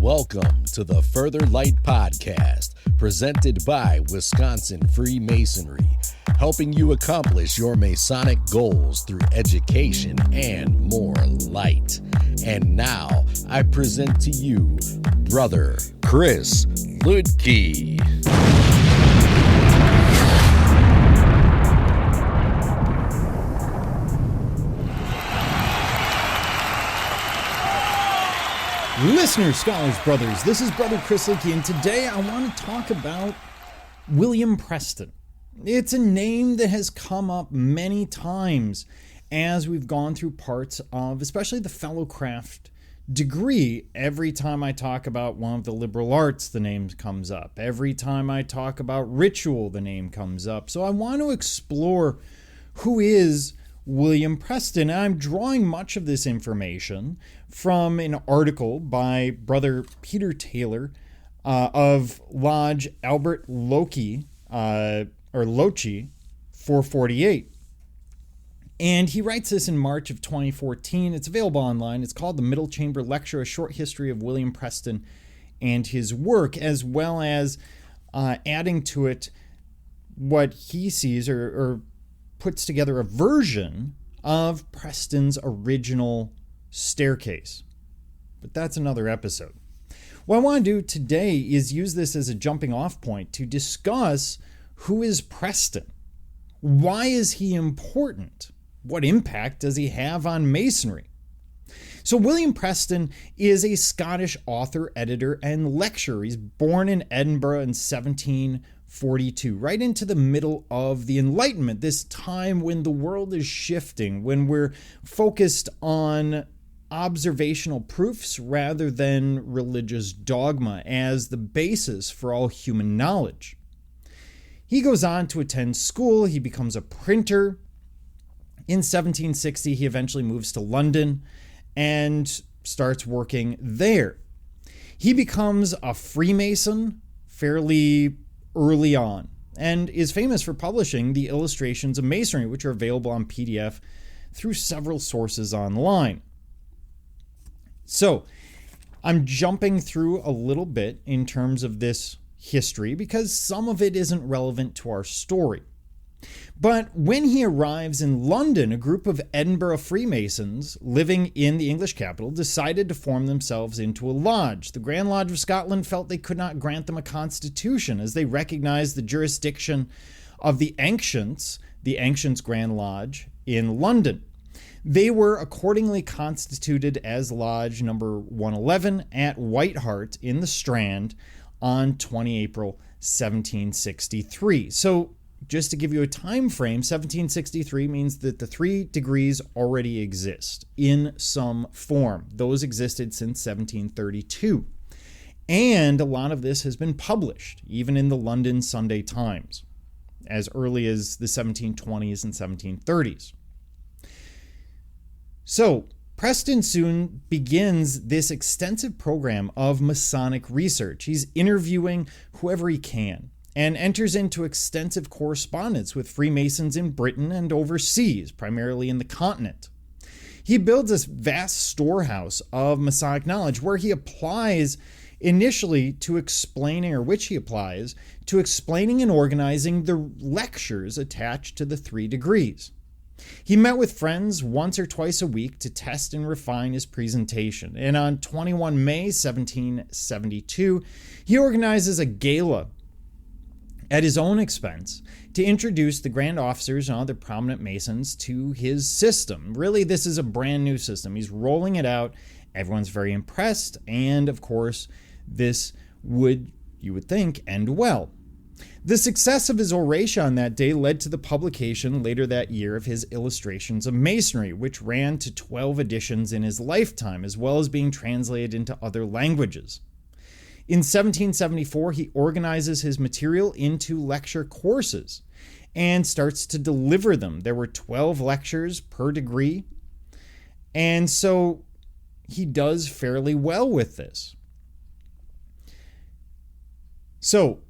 Welcome to the Further Light Podcast, presented by Wisconsin Freemasonry, helping you accomplish your Masonic goals through education and more light. And now, I present to you, Brother Chris Ludke. Listeners, scholars, brothers, this is Brother Chris Ludke, and today I want to talk about William Preston. It's a name that has come up many times as we've gone through parts of, especially the Fellowcraft degree. Every time I talk about one of the liberal arts, the name comes up. Every time I talk about ritual, the name comes up. So I want to explore who is William Preston. I'm drawing much of this information from an article by Brother Peter Taylor of Lodge Albert Loci 448. And he writes this in March of 2014. It's available online. It's called The Middle Chamber Lecture, A Short History of William Preston and His Work, as well as adding to it what he sees or puts together a version of Preston's original staircase. But that's another episode. What I want to do today is use this as a jumping off point to discuss who is Preston. Why is he important? What impact does he have on Masonry? So William Preston is a Scottish author, editor, and lecturer. He's born in Edinburgh in 1742, right into the middle of the Enlightenment, this time when the world is shifting, when we're focused on observational proofs rather than religious dogma as the basis for all human knowledge. He goes on to attend school. He becomes a printer. In 1760, he eventually moves to London and starts working there. He becomes a Freemason fairly early on and is famous for publishing the Illustrations of Masonry, which are available on PDF through several sources online. So I'm jumping through a little bit in terms of this history because some of it isn't relevant to our story. But when he arrives in London, a group of Edinburgh Freemasons living in the English capital decided to form themselves into a lodge. The Grand Lodge of Scotland felt they could not grant them a constitution as they recognized the jurisdiction of the Ancients Grand Lodge in London. They were accordingly constituted as Lodge number 111 at White Hart in the Strand on 20 April 1763. So just to give you a time frame, 1763 means that the 3 degrees already exist in some form. Those existed since 1732. And a lot of this has been published, even in the London Sunday Times, as early as the 1720s and 1730s. So Preston soon begins this extensive program of Masonic research. He's interviewing whoever he can and enters into extensive correspondence with Freemasons in Britain and overseas, primarily in the continent. He builds this vast storehouse of Masonic knowledge where he applies initially to explaining and organizing the lectures attached to the 3 degrees. He met with friends once or twice a week to test and refine his presentation. And on 21 May 1772, he organizes a gala at his own expense to introduce the Grand Officers and other prominent Masons to his system. Really, this is a brand new system. He's rolling it out. Everyone's very impressed. And of course, this would, you would think, end well. The success of his oration on that day led to the publication later that year of his Illustrations of Masonry, which ran to 12 editions in his lifetime, as well as being translated into other languages. In 1774, he organizes his material into lecture courses and starts to deliver them. There were 12 lectures per degree, and so he does fairly well with this. So,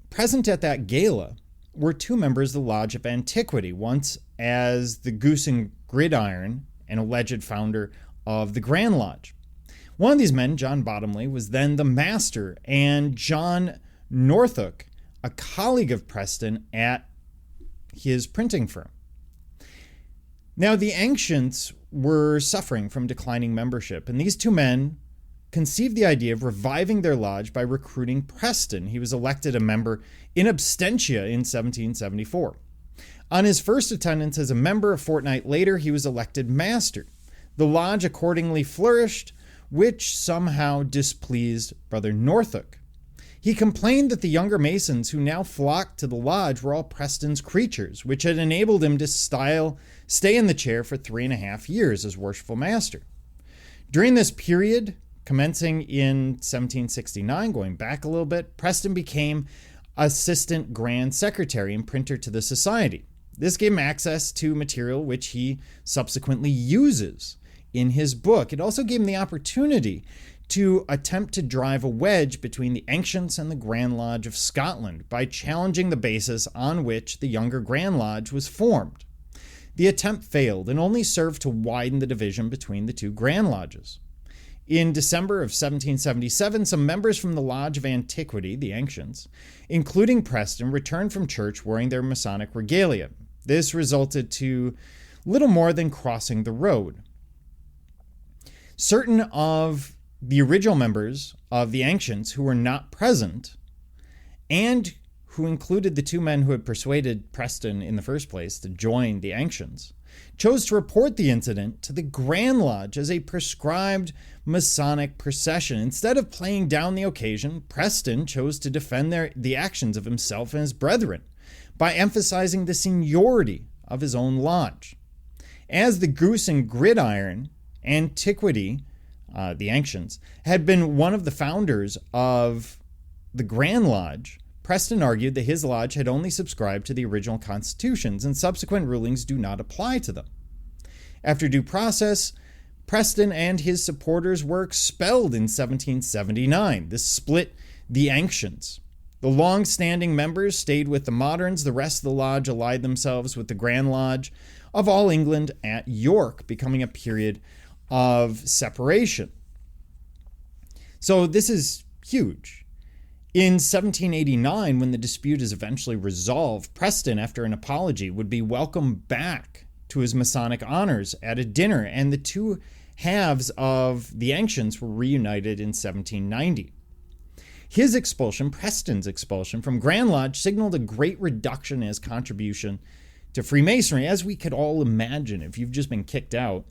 present at that gala were 2 members of the Lodge of Antiquity, once as the Goose and Gridiron, an alleged founder of the Grand Lodge. One of these men, John Bottomley, was then the master, and John Northook, a colleague of Preston at his printing firm. Now, the ancients were suffering from declining membership, and these two men conceived the idea of reviving their lodge by recruiting Preston. He was elected a member in absentia in 1774. On his first attendance as a member, a fortnight later, he was elected master. The lodge accordingly flourished, which somehow displeased Brother Northook. He complained that the younger Masons who now flocked to the lodge were all Preston's creatures, which had enabled him to stay in the chair for 3.5 years as worshipful master. During this period, commencing in 1769, going back a little bit, Preston became assistant grand secretary and printer to the society. This gave him access to material which he subsequently uses in his book. It also gave him the opportunity to attempt to drive a wedge between the ancients and the Grand Lodge of Scotland by challenging the basis on which the younger Grand Lodge was formed. The attempt failed and only served to widen the division between the two Grand Lodges. In December of 1777, some members from the Lodge of Antiquity, the ancients, including Preston, returned from church wearing their Masonic regalia. This resulted to little more than crossing the road. Certain of the original members of the ancients who were not present, and who included the two men who had persuaded Preston in the first place to join the ancients, chose to report the incident to the Grand Lodge as a prescribed Masonic procession. Instead of playing down the occasion, Preston chose to defend the actions of himself and his brethren by emphasizing the seniority of his own lodge. As the Goose and Gridiron, Antiquity, the ancients, had been one of the founders of the Grand Lodge, Preston argued that his lodge had only subscribed to the original constitutions and subsequent rulings do not apply to them. After due process, Preston and his supporters were expelled in 1779. This split the ancients. The long-standing members stayed with the moderns. The rest of the lodge allied themselves with the Grand Lodge of all England at York, becoming a period of separation. So this is huge. In 1789, when the dispute is eventually resolved, Preston, after an apology, would be welcomed back to his Masonic honors at a dinner, and the two halves of the ancients were reunited in 1790. His expulsion, Preston's expulsion from Grand Lodge, signaled a great reduction in his contribution to Freemasonry. As we could all imagine, if you've just been kicked out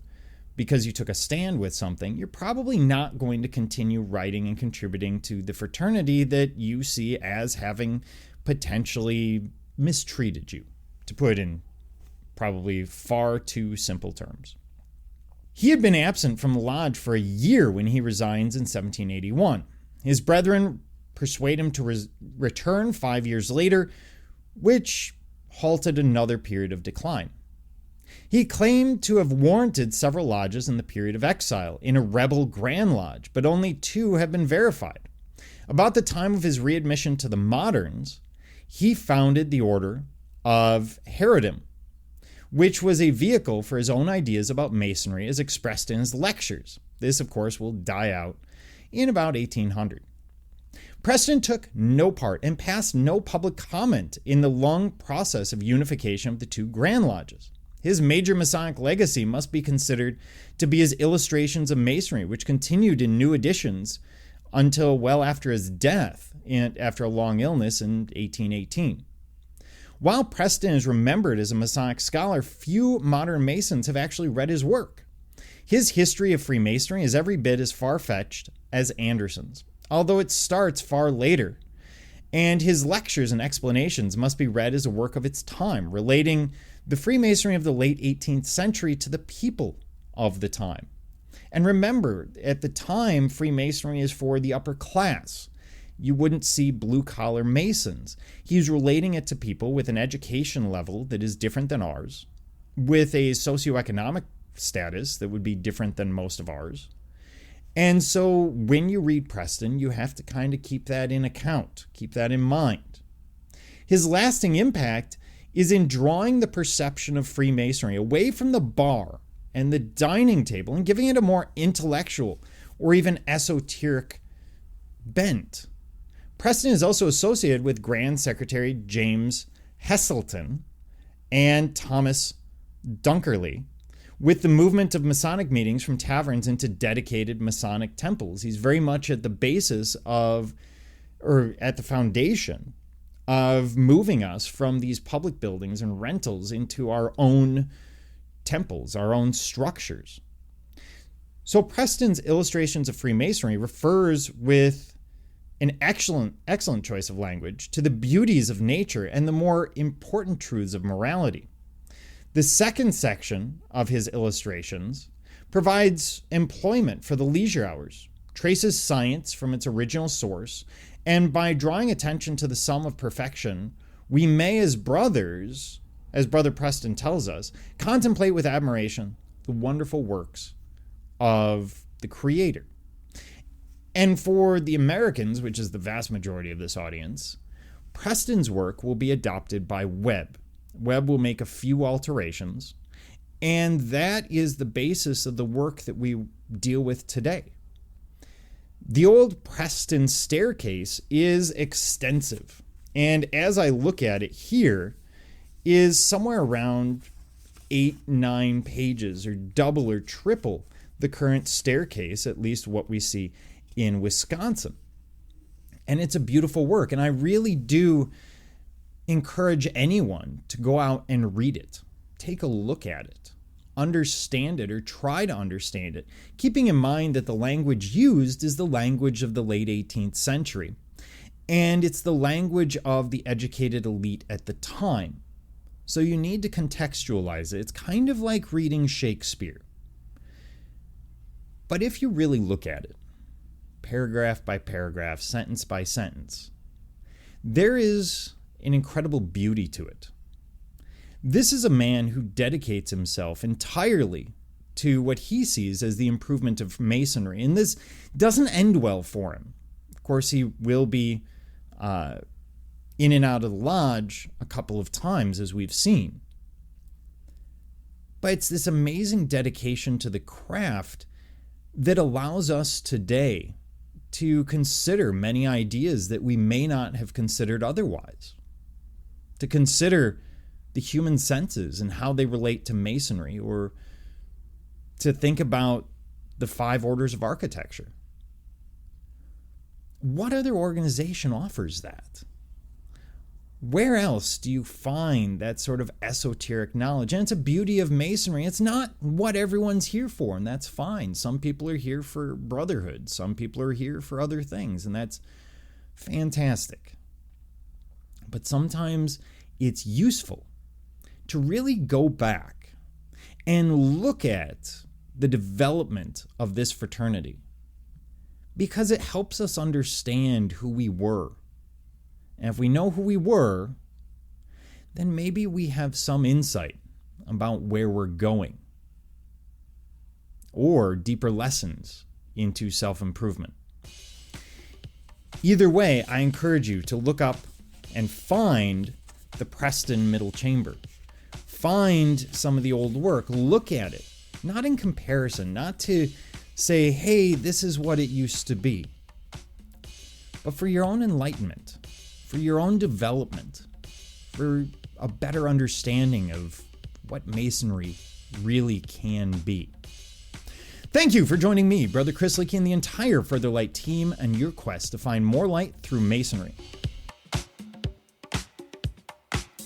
because you took a stand with something, you're probably not going to continue writing and contributing to the fraternity that you see as having potentially mistreated you, to put it in probably far too simple terms. He had been absent from the lodge for a year when he resigns in 1781. His brethren persuade him to return 5 years later, which halted another period of decline. He claimed to have warranted several lodges in the period of exile in a rebel Grand Lodge, but only 2 have been verified. About the time of his readmission to the moderns, he founded the Order of Herodim, which was a vehicle for his own ideas about Masonry as expressed in his lectures. This, of course, will die out in about 1800. Preston took no part and passed no public comment in the long process of unification of the 2 Grand Lodges. His major Masonic legacy must be considered to be his illustrations of Masonry, which continued in new editions until well after his death and after a long illness in 1818. While Preston is remembered as a Masonic scholar, few modern Masons have actually read his work. His history of Freemasonry is every bit as far-fetched as Anderson's, although it starts far later, and his lectures and explanations must be read as a work of its time, relating the Freemasonry of the late 18th century to the people of the time. And remember, at the time, Freemasonry is for the upper class. You wouldn't see blue-collar Masons. He's relating it to people with an education level that is different than ours, with a socioeconomic status that would be different than most of ours. And so when you read Preston, you have to kind of keep that in account, keep that in mind. His lasting impact is in drawing the perception of Freemasonry away from the bar and the dining table and giving it a more intellectual, or even esoteric bent. Preston is also associated with Grand Secretary James Heselton and Thomas Dunkerley, with the movement of Masonic meetings from taverns into dedicated Masonic temples. He's very much at the basis of, or at the foundation of, moving us from these public buildings and rentals into our own temples, our own structures. So Preston's Illustrations of Freemasonry refers with an excellent choice of language to the beauties of nature and the more important truths of morality. The second section of his illustrations provides employment for the leisure hours, traces science from its original source, and by drawing attention to the sum of perfection, we may, as brothers, as Brother Preston tells us, contemplate with admiration the wonderful works of the Creator. And for the Americans, which is the vast majority of this audience, Preston's work will be adopted by Webb. Webb will make a few alterations, and that is the basis of the work that we deal with today. The old Preston staircase is extensive, and as I look at it here, is somewhere around 8-9 pages, or double or triple the current staircase, at least what we see in Wisconsin. And it's a beautiful work, and I really do encourage anyone to go out and read it. Take a look at it. Understand it, or try to understand it, keeping in mind that the language used is the language of the late 18th century, and it's the language of the educated elite at the time. So you need to contextualize it. It's kind of like reading Shakespeare. But if you really look at it, paragraph by paragraph, sentence by sentence, there is an incredible beauty to it. This is a man who dedicates himself entirely to what he sees as the improvement of Masonry, and this doesn't end well for him. Of course, he will be in and out of the lodge a couple of times, as we've seen. But it's this amazing dedication to the craft that allows us today to consider many ideas that we may not have considered otherwise. To consider the human senses and how they relate to Masonry, or to think about the 5 orders of architecture. What other organization offers that? Where else do you find that sort of esoteric knowledge? And it's a beauty of Masonry. It's not what everyone's here for, and that's fine. Some people are here for brotherhood. Some people are here for other things, and that's fantastic. But sometimes it's useful to really go back and look at the development of this fraternity, because it helps us understand who we were. And if we know who we were, then maybe we have some insight about where we're going, or deeper lessons into self-improvement. Either way, I encourage you to look up and find the Preston Middle Chamber. Find some of the old work, look at it, not in comparison, not to say, hey, this is what it used to be, but for your own enlightenment, for your own development, for a better understanding of what Masonry really can be. Thank you for joining me, Brother Chris Leakey, and the entire Further Light team on your quest to find more light through Masonry.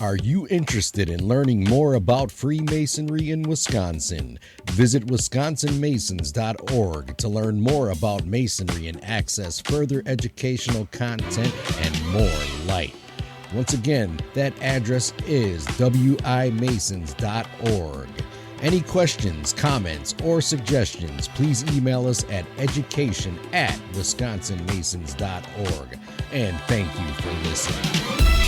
Are you interested in learning more about Freemasonry in Wisconsin? Visit wisconsinmasons.org to learn more about Masonry and access further educational content and more light. Once again, that address is wimasons.org. Any questions, comments, or suggestions, please email us at education@wisconsinmasons.org. And thank you for listening.